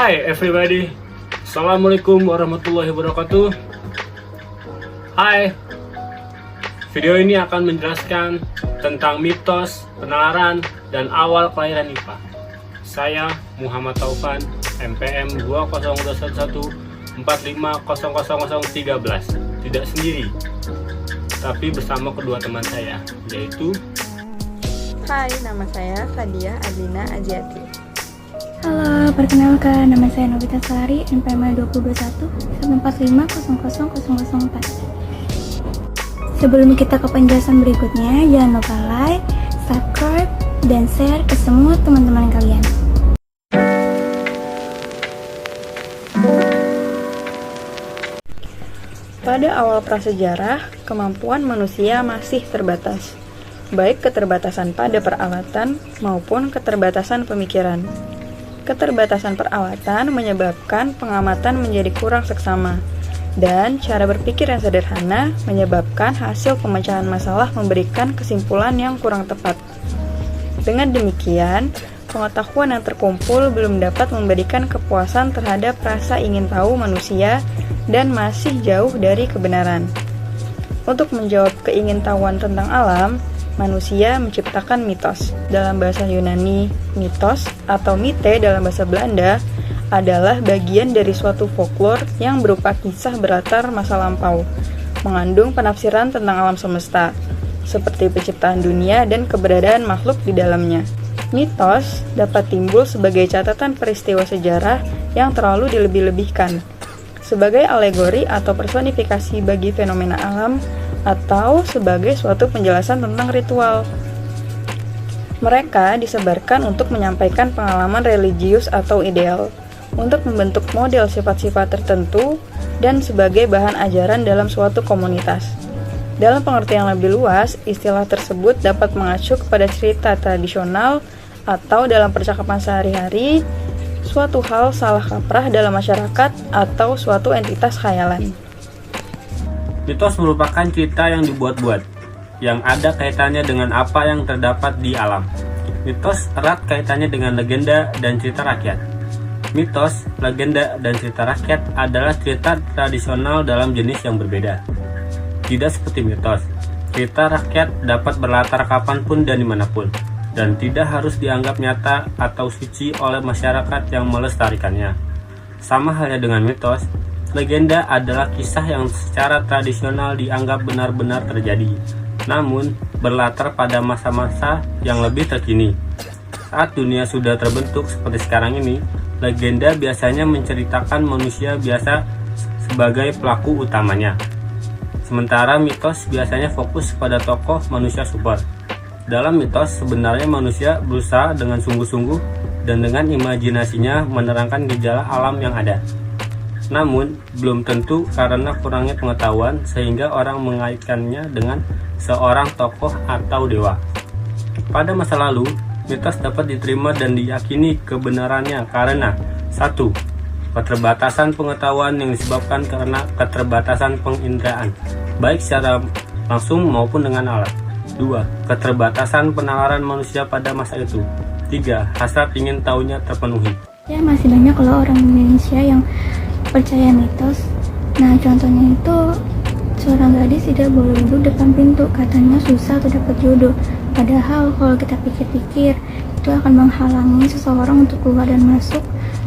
Hi everybody, Assalamualaikum warahmatullahi wabarakatuh. Hai, video ini akan menjelaskan tentang mitos, penalaran, dan awal kelahiran IPA. Saya Muhammad Taufan, MPM 202145000013. Tidak sendiri, tapi bersama kedua teman saya, yaitu Hai, nama saya Sadia Adlina Ajiati. Halo, perkenalkan nama saya Novita Sari, NPM 202114500004. Sebelum kita ke penjelasan berikutnya, jangan lupa like, subscribe, dan share ke semua teman-teman kalian. Pada awal prasejarah, kemampuan manusia masih terbatas, baik keterbatasan pada peralatan maupun keterbatasan pemikiran. Keterbatasan peralatan menyebabkan pengamatan menjadi kurang seksama, dan cara berpikir yang sederhana menyebabkan hasil pemecahan masalah memberikan kesimpulan yang kurang tepat. Dengan demikian, pengetahuan yang terkumpul belum dapat memberikan kepuasan terhadap rasa ingin tahu manusia dan masih jauh dari kebenaran. Untuk menjawab keingintahuan tentang alam, manusia menciptakan mitos. Dalam bahasa Yunani, mitos atau mite dalam bahasa Belanda adalah bagian dari suatu folklore yang berupa kisah berlatar masa lampau, mengandung penafsiran tentang alam semesta, seperti penciptaan dunia dan keberadaan makhluk di dalamnya. Mitos dapat timbul sebagai catatan peristiwa sejarah yang terlalu dilebih-lebihkan, sebagai alegori atau personifikasi bagi fenomena alam, atau sebagai suatu penjelasan tentang ritual. Mereka disebarkan untuk menyampaikan pengalaman religius atau ideal, untuk membentuk model sifat-sifat tertentu, dan sebagai bahan ajaran dalam suatu komunitas. Dalam pengertian lebih luas, istilah tersebut dapat mengacu kepada cerita tradisional atau dalam percakapan sehari-hari, suatu hal salah kaprah dalam masyarakat, atau suatu entitas khayalan. mitos merupakan cerita yang dibuat-buat, yang ada kaitannya dengan apa yang terdapat di alam. Mitos erat kaitannya dengan legenda dan cerita rakyat. Mitos, legenda, dan cerita rakyat adalah cerita tradisional dalam jenis yang berbeda. Tidak seperti mitos, cerita rakyat dapat berlatar kapanpun dan dimanapun, dan tidak harus dianggap nyata atau suci oleh masyarakat yang melestarikannya. Sama halnya dengan mitos, legenda adalah kisah yang secara tradisional dianggap benar-benar terjadi, namun berlatar pada masa-masa yang lebih terkini. Saat dunia sudah terbentuk seperti sekarang ini, legenda biasanya menceritakan manusia biasa sebagai pelaku utamanya. Sementara mitos biasanya fokus pada tokoh manusia support. Dalam mitos, sebenarnya manusia berusaha dengan sungguh-sungguh dan dengan imajinasinya menerangkan gejala alam yang ada. Namun, belum tentu karena kurangnya pengetahuan sehingga orang mengaitkannya dengan seorang tokoh atau dewa. Pada masa lalu, mitos dapat diterima dan diyakini kebenarannya karena 1. Keterbatasan pengetahuan yang disebabkan karena keterbatasan penginderaan, baik secara langsung maupun dengan alat. 2. Keterbatasan penalaran manusia pada masa itu. 3. Hasrat ingin tahunya terpenuhi. Ya, masih banyak loh orang Indonesia yang percaya mitos. Nah, contohnya itu seorang gadis tidak boleh duduk depan pintu, katanya susah untuk dapat jodoh. Padahal kalau kita pikir-pikir, itu akan menghalangi seseorang untuk keluar dan masuk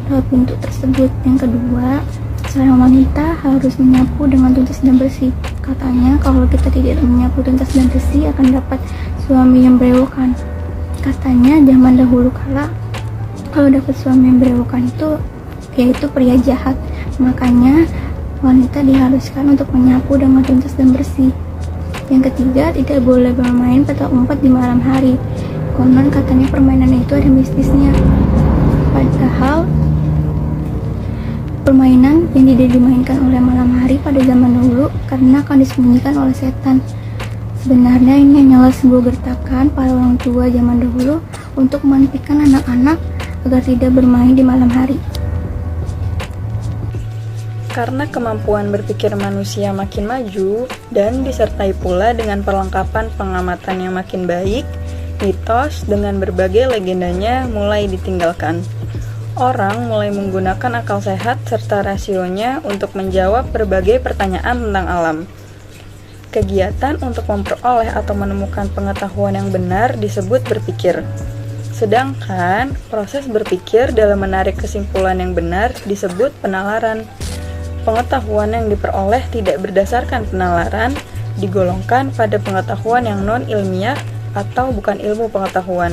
lewat pintu tersebut. Yang kedua, seorang wanita harus menyapu dengan tuntas dan bersih. Katanya kalau kita tidak menyapu tuntas dan bersih akan dapat suami yang berewokan. Katanya zaman dahulu kala, kalau dapat suami yang berewokan itu yaitu pria jahat. Makanya wanita diharuskan untuk menyapu dengan tuntas dan bersih. Yang ketiga, tidak boleh bermain petak umpet di malam hari. Konon katanya permainan itu ada mistisnya. Padahal permainan yang tidak dimainkan oleh malam hari pada zaman dahulu karena akan disembunyikan oleh setan. Sebenarnya ini hanyalah sebuah gertakan para orang tua zaman dahulu untuk memimpikan anak-anak agar tidak bermain di malam hari. Karena kemampuan berpikir manusia makin maju dan disertai pula dengan perlengkapan pengamatan yang makin baik, mitos dengan berbagai legendanya mulai ditinggalkan. Orang mulai menggunakan akal sehat serta rasionya untuk menjawab berbagai pertanyaan tentang alam. Kegiatan untuk memperoleh atau menemukan pengetahuan yang benar disebut berpikir. Sedangkan proses berpikir dalam menarik kesimpulan yang benar disebut penalaran. Pengetahuan yang diperoleh tidak berdasarkan penalaran digolongkan pada pengetahuan yang non-ilmiah atau bukan ilmu pengetahuan.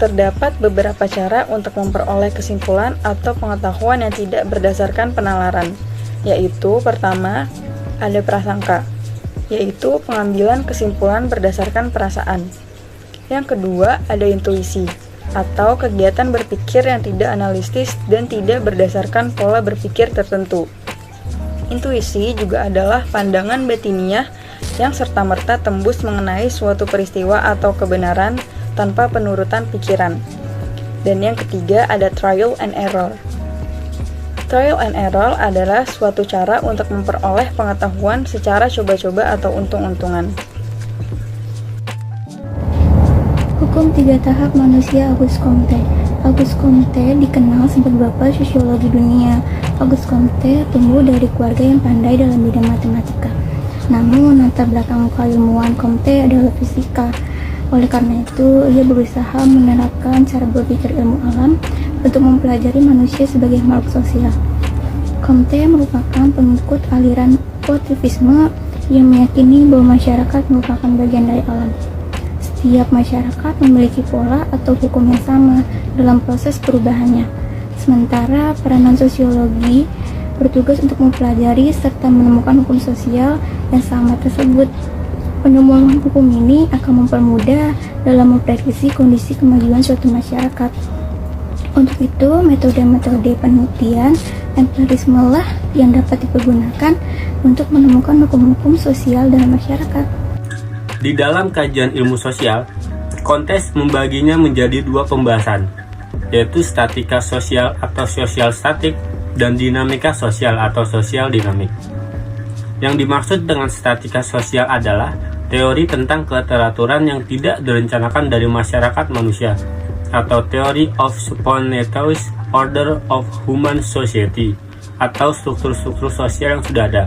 Terdapat beberapa cara untuk memperoleh kesimpulan atau pengetahuan yang tidak berdasarkan penalaran, yaitu pertama, ada prasangka, yaitu pengambilan kesimpulan berdasarkan perasaan. Yang kedua, ada intuisi, atau kegiatan berpikir yang tidak analitis dan tidak berdasarkan pola berpikir tertentu. Intuisi juga adalah pandangan batiniah yang serta-merta tembus mengenai suatu peristiwa atau kebenaran tanpa penurutan pikiran. Dan yang ketiga ada trial and error. Trial and error adalah suatu cara untuk memperoleh pengetahuan secara coba-coba atau untung-untungan. Hukum 3 tahap manusia Auguste Comte. Auguste Comte dikenal sebagai bapak sosiologi dunia. Auguste Comte tumbuh dari keluarga yang pandai dalam bidang matematika. Namun, latar belakang keilmuan Comte adalah fisika. Oleh karena itu, ia berusaha menerapkan cara berpikir ilmu alam untuk mempelajari manusia sebagai makhluk sosial. Comte merupakan pengikut aliran positivisme yang meyakini bahwa masyarakat merupakan bagian dari alam. Setiap masyarakat memiliki pola atau hukum yang sama dalam proses perubahannya. Sementara peranan sosiologi bertugas untuk mempelajari serta menemukan hukum sosial yang sama tersebut. Penemuan hukum ini akan mempermudah dalam memprediksi kondisi kemajuan suatu masyarakat. Untuk itu, metode-metode penelitian empirisme lah yang dapat dipergunakan untuk menemukan hukum-hukum sosial dalam masyarakat. Di dalam kajian ilmu sosial, Comte membaginya menjadi 2 pembahasan, yaitu statika sosial atau sosial statik dan dinamika sosial atau sosial dinamik. Yang dimaksud dengan statika sosial adalah teori tentang keteraturan yang tidak direncanakan dari masyarakat manusia, atau theory of spontaneous order of human society, atau struktur-struktur sosial yang sudah ada.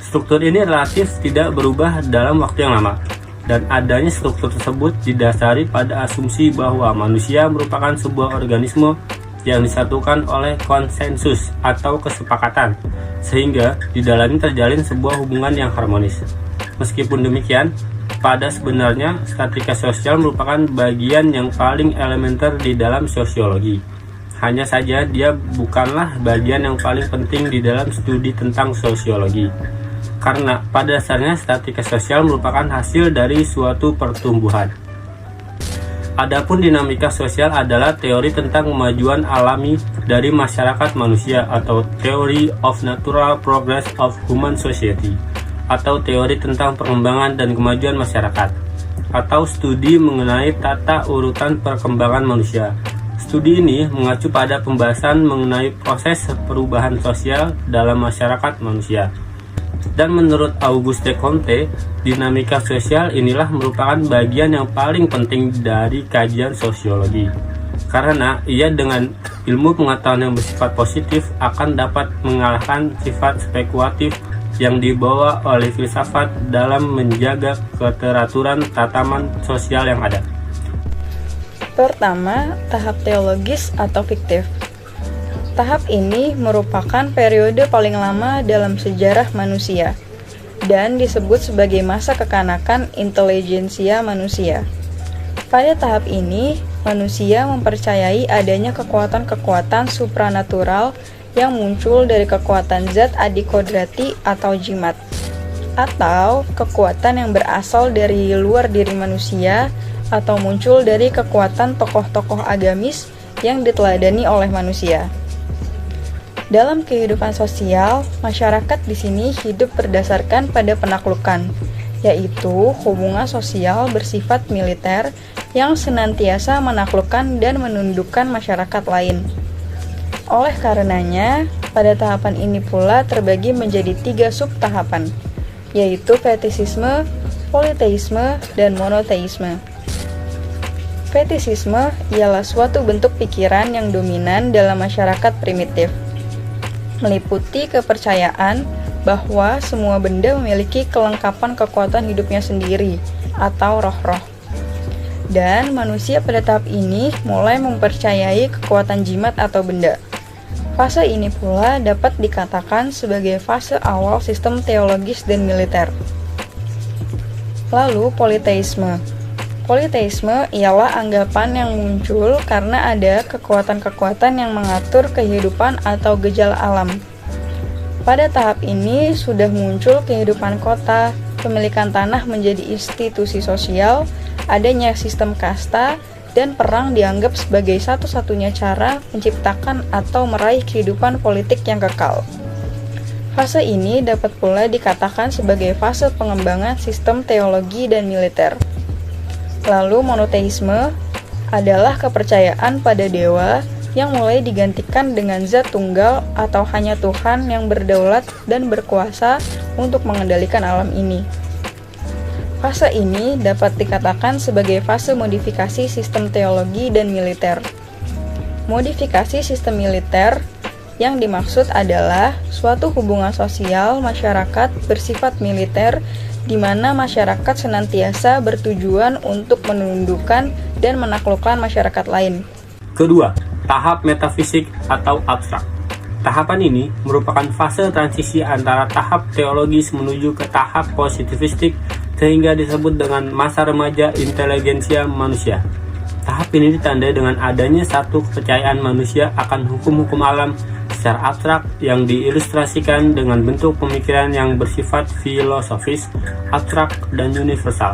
Struktur ini relatif tidak berubah dalam waktu yang lama, dan adanya struktur tersebut didasari pada asumsi bahwa manusia merupakan sebuah organisme yang disatukan oleh konsensus atau kesepakatan, sehingga di dalamnya terjalin sebuah hubungan yang harmonis. Meskipun demikian, pada sebenarnya statika sosial merupakan bagian yang paling elementer di dalam sosiologi. Hanya saja dia bukanlah bagian yang paling penting di dalam studi tentang sosiologi. Karena pada dasarnya statika sosial merupakan hasil dari suatu pertumbuhan. Adapun dinamika sosial adalah teori tentang kemajuan alami dari masyarakat manusia atau Theory of Natural Progress of Human Society, atau teori tentang perkembangan dan kemajuan masyarakat, atau studi mengenai tata urutan perkembangan manusia. Studi ini mengacu pada pembahasan mengenai proses perubahan sosial dalam masyarakat manusia. Dan menurut Auguste Comte, dinamika sosial inilah merupakan bagian yang paling penting dari kajian sosiologi. Karena ia dengan ilmu pengetahuan yang bersifat positif akan dapat mengalahkan sifat spekulatif yang dibawa oleh filsafat dalam menjaga keteraturan tataman sosial yang ada. Pertama, tahap teologis atau fiktif. Tahap ini merupakan periode paling lama dalam sejarah manusia dan disebut sebagai masa kekanakan intelijensia manusia. Pada tahap ini, manusia mempercayai adanya kekuatan-kekuatan supranatural yang muncul dari kekuatan zat adikodrati atau jimat, atau kekuatan yang berasal dari luar diri manusia atau muncul dari kekuatan tokoh-tokoh agamis yang diteladani oleh manusia. Dalam kehidupan sosial, masyarakat di sini hidup berdasarkan pada penaklukan, yaitu hubungan sosial bersifat militer yang senantiasa menaklukkan dan menundukkan masyarakat lain. Oleh karenanya, pada tahapan ini pula terbagi menjadi 3 subtahapan, yaitu fetisisme, politeisme, dan monoteisme. Fetisisme ialah suatu bentuk pikiran yang dominan dalam masyarakat primitif, meliputi kepercayaan bahwa semua benda memiliki kelengkapan kekuatan hidupnya sendiri atau roh-roh. Dan manusia pada tahap ini mulai mempercayai kekuatan jimat atau benda. Fase ini pula dapat dikatakan sebagai fase awal sistem teologis dan militer. Lalu politeisme. Politeisme ialah anggapan yang muncul karena ada kekuatan-kekuatan yang mengatur kehidupan atau gejala alam. Pada tahap ini sudah muncul kehidupan kota, pemilikan tanah menjadi institusi sosial, adanya sistem kasta, dan perang dianggap sebagai satu-satunya cara menciptakan atau meraih kehidupan politik yang kekal. Fase ini dapat pula dikatakan sebagai fase pengembangan sistem teologi dan militer. Lalu monoteisme adalah kepercayaan pada dewa yang mulai digantikan dengan zat tunggal atau hanya Tuhan yang berdaulat dan berkuasa untuk mengendalikan alam ini. Fase ini dapat dikatakan sebagai fase modifikasi sistem teologi dan militer. Modifikasi sistem militer yang dimaksud adalah suatu hubungan sosial masyarakat bersifat militer di mana masyarakat senantiasa bertujuan untuk menundukkan dan menaklukkan masyarakat lain. Kedua, tahap metafisik atau abstrak. Tahapan ini merupakan fase transisi antara tahap teologis menuju ke tahap positivistik sehingga disebut dengan masa remaja inteligensia manusia. Tahap ini ditandai dengan adanya satu kepercayaan manusia akan hukum-hukum alam secara abstrak yang diilustrasikan dengan bentuk pemikiran yang bersifat filosofis, abstrak, dan universal.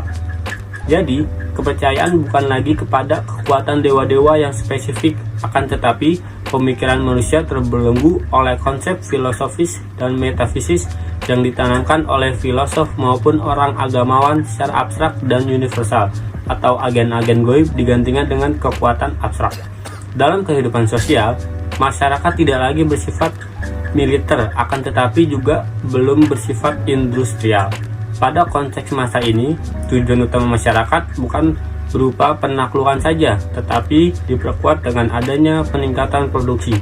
Jadi, kepercayaan bukan lagi kepada kekuatan dewa-dewa yang spesifik, akan tetapi pemikiran manusia terbelenggu oleh konsep filosofis dan metafisis yang ditanamkan oleh filosof maupun orang agamawan secara abstrak dan universal, atau agen-agen goib digantikan dengan kekuatan abstrak. Dalam kehidupan sosial, masyarakat tidak lagi bersifat militer, akan tetapi juga belum bersifat industrial. Pada konteks masa ini, tujuan utama masyarakat bukan berupa penaklukan saja, tetapi diperkuat dengan adanya peningkatan produksi.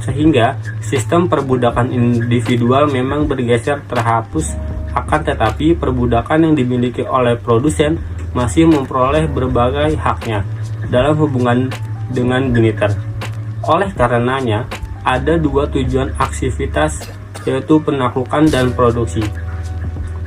Sehingga sistem perbudakan individual memang bergeser terhapus, akan tetapi perbudakan yang dimiliki oleh produsen masih memperoleh berbagai haknya dalam hubungan dengan militer. Oleh karenanya, ada dua tujuan aktivitas, yaitu penaklukan dan produksi.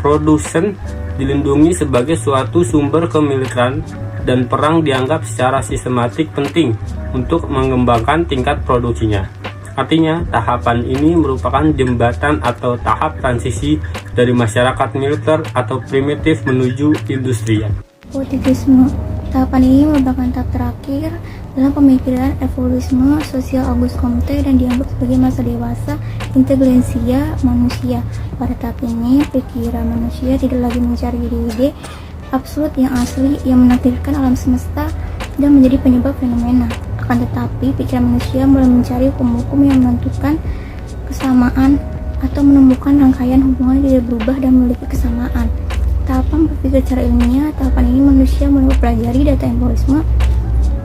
Produsen dilindungi sebagai suatu sumber kemiliteran dan perang dianggap secara sistematik penting untuk mengembangkan tingkat produksinya. Artinya, tahapan ini merupakan jembatan atau tahap transisi dari masyarakat militer atau primitif menuju industrial. Positivisme. Tahapan ini merupakan tahap terakhir dalam pemikiran evolusionisme sosial Auguste Comte dan dianggap sebagai masa dewasa inteligensia manusia. Pada tahap ini, pikiran manusia tidak lagi mencari ide-ide absolut yang asli yang menakdirkan alam semesta dan menjadi penyebab fenomena. Akan tetapi, pikiran manusia mulai mencari hukum-hukum yang menentukan kesamaan atau menemukan rangkaian hubungan yang tidak berubah dan memiliki kesamaan. Tahapan berpikir secara ilmiah, tahapan ini manusia mulai mempelajari data empirisme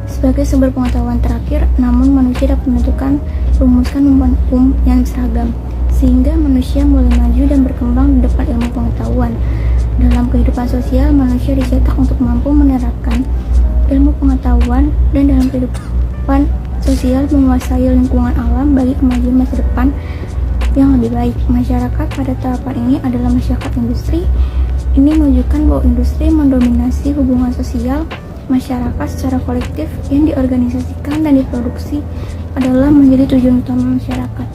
sebagai sumber pengetahuan terakhir, namun manusia dapat menentukan rumuskan hukum yang seragam, sehingga manusia mulai maju dan berkembang di depan ilmu pengetahuan. Dalam kehidupan sosial, manusia dicetak untuk mampu menerapkan ilmu pengetahuan dan dalam kehidupan sosial menguasai lingkungan alam bagi kemajuan masa depan yang lebih baik. Masyarakat pada tahapan ini adalah masyarakat industri. Ini menunjukkan bahwa industri mendominasi hubungan sosial masyarakat secara kolektif yang diorganisasikan dan diproduksi adalah menjadi tujuan utama masyarakat.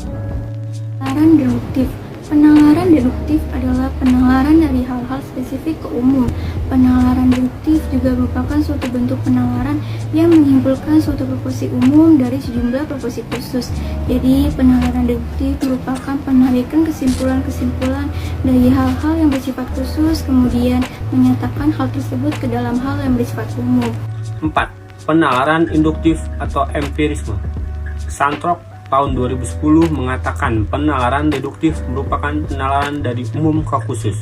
Penalaran deduktif. Penalaran deduktif adalah penalaran dari hal-hal spesifik ke umum. Penalaran deduktif juga merupakan suatu bentuk penalaran yang menyimpulkan suatu proporsi umum dari sejumlah proporsi khusus. Jadi, penalaran deduktif merupakan penarikan kesimpulan-kesimpulan dari hal-hal yang bersifat khusus, kemudian menyatakan hal tersebut ke dalam hal yang bersifat umum. 4. Penalaran induktif atau empirisme. Santrok tahun 2010 mengatakan penalaran deduktif merupakan penalaran dari umum ke khusus.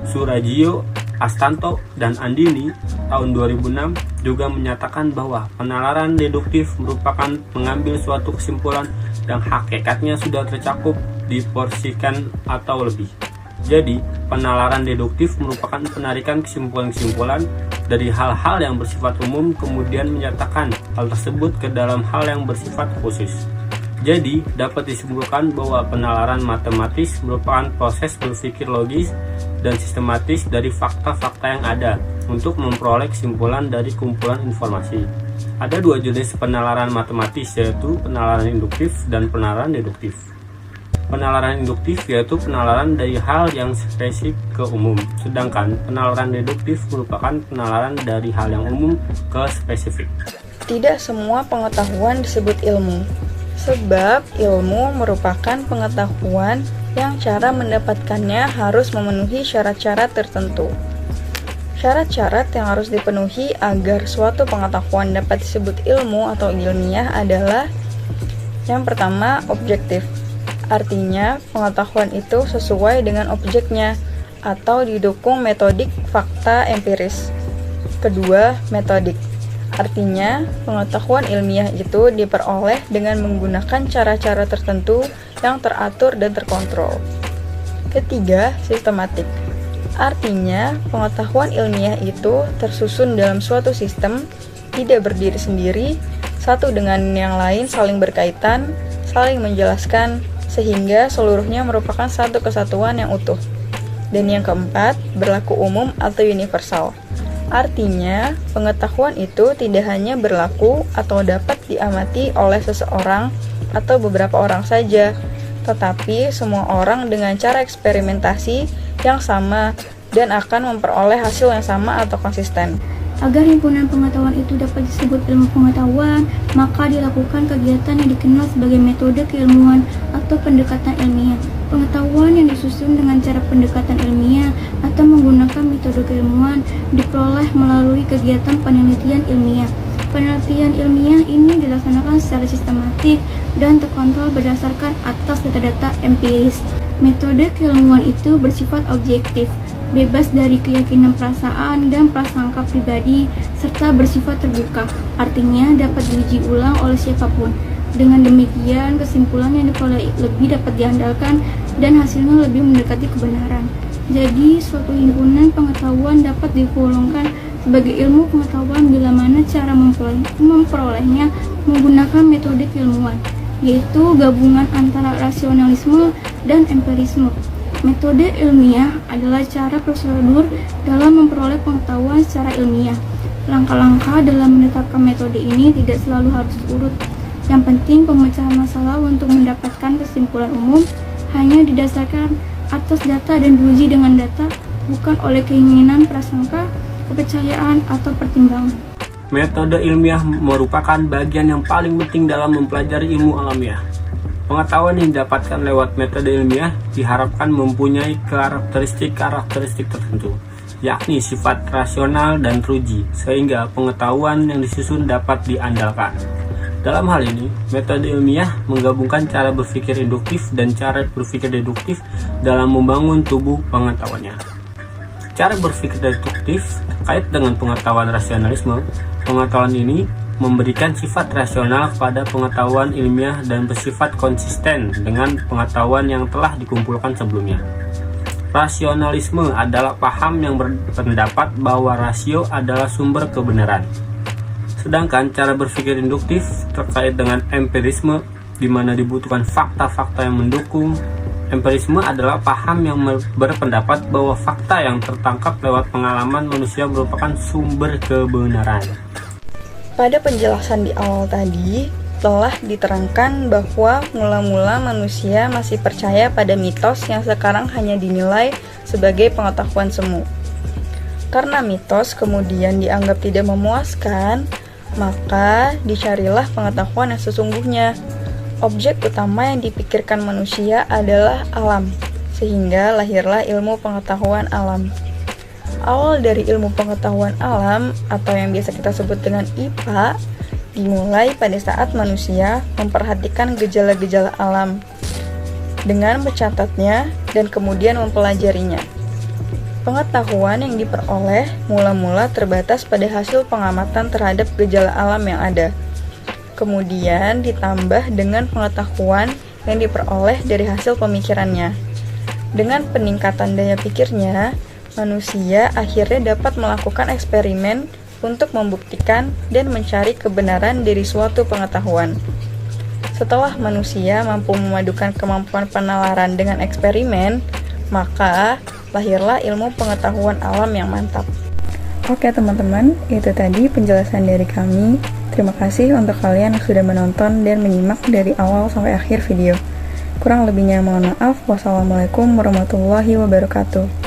Surajio, Astanto, dan Andini tahun 2006 juga menyatakan bahwa penalaran deduktif merupakan mengambil suatu kesimpulan yang hakikatnya sudah tercakup, diporsikan atau lebih. Jadi, penalaran deduktif merupakan penarikan kesimpulan-kesimpulan dari hal-hal yang bersifat umum kemudian menyatakan hal tersebut ke dalam hal yang bersifat khusus. Jadi, dapat disimpulkan bahwa penalaran matematis merupakan proses berpikir logis dan sistematis dari fakta-fakta yang ada untuk memperoleh kesimpulan dari kumpulan informasi. Ada dua jenis penalaran matematis, yaitu penalaran induktif dan penalaran deduktif. Penalaran induktif yaitu penalaran dari hal yang spesifik ke umum, sedangkan penalaran deduktif merupakan penalaran dari hal yang umum ke spesifik. Tidak semua pengetahuan disebut ilmu, sebab ilmu merupakan pengetahuan yang cara mendapatkannya harus memenuhi syarat-syarat tertentu. Syarat-syarat yang harus dipenuhi agar suatu pengetahuan dapat disebut ilmu atau ilmiah adalah: yang pertama, objektif. Artinya, pengetahuan itu sesuai dengan objeknya atau didukung metodik fakta empiris. Kedua, metodik. Artinya, pengetahuan ilmiah itu diperoleh dengan menggunakan cara-cara tertentu yang teratur dan terkontrol. Ketiga, sistematik. Artinya, pengetahuan ilmiah itu tersusun dalam suatu sistem, tidak berdiri sendiri, satu dengan yang lain saling berkaitan, saling menjelaskan, sehingga seluruhnya merupakan satu kesatuan yang utuh. Dan yang keempat, berlaku umum atau universal. Artinya, pengetahuan itu tidak hanya berlaku atau dapat diamati oleh seseorang atau beberapa orang saja, tetapi semua orang dengan cara eksperimentasi yang sama dan akan memperoleh hasil yang sama atau konsisten. Agar himpunan pengetahuan itu dapat disebut ilmu pengetahuan, maka dilakukan kegiatan yang dikenal sebagai metode keilmuan atau pendekatan ilmiah. Pengetahuan yang disusun dengan cara pendekatan ilmiah atau menggunakan metode keilmuan diperoleh melalui kegiatan penelitian ilmiah. Penelitian ilmiah ini dilaksanakan secara sistematik dan terkontrol berdasarkan atas data-data empiris. Metode keilmuan itu bersifat objektif, bebas dari keyakinan perasaan dan prasangka pribadi, serta bersifat terbuka, artinya dapat diuji ulang oleh siapapun. Dengan demikian, kesimpulan yang diperoleh lebih dapat diandalkan dan hasilnya lebih mendekati kebenaran. Jadi, suatu himpunan pengetahuan dapat digolongkan sebagai ilmu pengetahuan bila mana cara memperolehnya menggunakan metode keilmuan, yaitu gabungan antara rasionalisme dan empirisme. Metode ilmiah adalah cara prosedur dalam memperoleh pengetahuan secara ilmiah. Langkah-langkah dalam menetapkan metode ini tidak selalu harus urut. Yang penting, pemecahan masalah untuk mendapatkan kesimpulan umum hanya didasarkan atas data dan diuji dengan data, bukan oleh keinginan, prasangka, kepercayaan, atau pertimbangan. Metode ilmiah merupakan bagian yang paling penting dalam mempelajari ilmu alamiah. Pengetahuan yang didapatkan lewat metode ilmiah diharapkan mempunyai karakteristik tertentu, yakni sifat rasional dan teruji, sehingga pengetahuan yang disusun dapat diandalkan. Dalam hal ini, metode ilmiah menggabungkan cara berpikir induktif dan cara berpikir deduktif dalam membangun tubuh pengetahuannya. Cara berpikir deduktif terkait dengan pengetahuan rasionalisme. Pengetahuan ini memberikan sifat rasional pada pengetahuan ilmiah dan bersifat konsisten dengan pengetahuan yang telah dikumpulkan sebelumnya. Rasionalisme adalah paham yang berpendapat bahwa rasio adalah sumber kebenaran. Sedangkan cara berpikir induktif terkait dengan empirisme, di mana dibutuhkan fakta-fakta yang mendukung. Empirisme adalah paham yang berpendapat bahwa fakta yang tertangkap lewat pengalaman manusia merupakan sumber kebenaran. Pada penjelasan di awal tadi, telah diterangkan bahwa mula-mula manusia masih percaya pada mitos yang sekarang hanya dinilai sebagai pengetahuan semu. Karena mitos kemudian dianggap tidak memuaskan, maka dicarilah pengetahuan yang sesungguhnya. Objek utama yang dipikirkan manusia adalah alam, sehingga lahirlah ilmu pengetahuan alam. Awal dari ilmu pengetahuan alam, atau yang biasa kita sebut dengan IPA, dimulai pada saat manusia memperhatikan gejala-gejala alam, dengan mencatatnya dan kemudian mempelajarinya. Pengetahuan yang diperoleh mula-mula terbatas pada hasil pengamatan terhadap gejala alam yang ada. Kemudian ditambah dengan pengetahuan yang diperoleh dari hasil pemikirannya. Dengan peningkatan daya pikirnya, manusia akhirnya dapat melakukan eksperimen untuk membuktikan dan mencari kebenaran dari suatu pengetahuan. Setelah manusia mampu memadukan kemampuan penalaran dengan eksperimen, maka lahirlah ilmu pengetahuan alam yang mantap. Oke teman-teman, itu tadi penjelasan dari kami. Terima kasih untuk kalian yang sudah menonton dan menyimak dari awal sampai akhir video. Kurang lebihnya mohon maaf. Wassalamualaikum warahmatullahi wabarakatuh.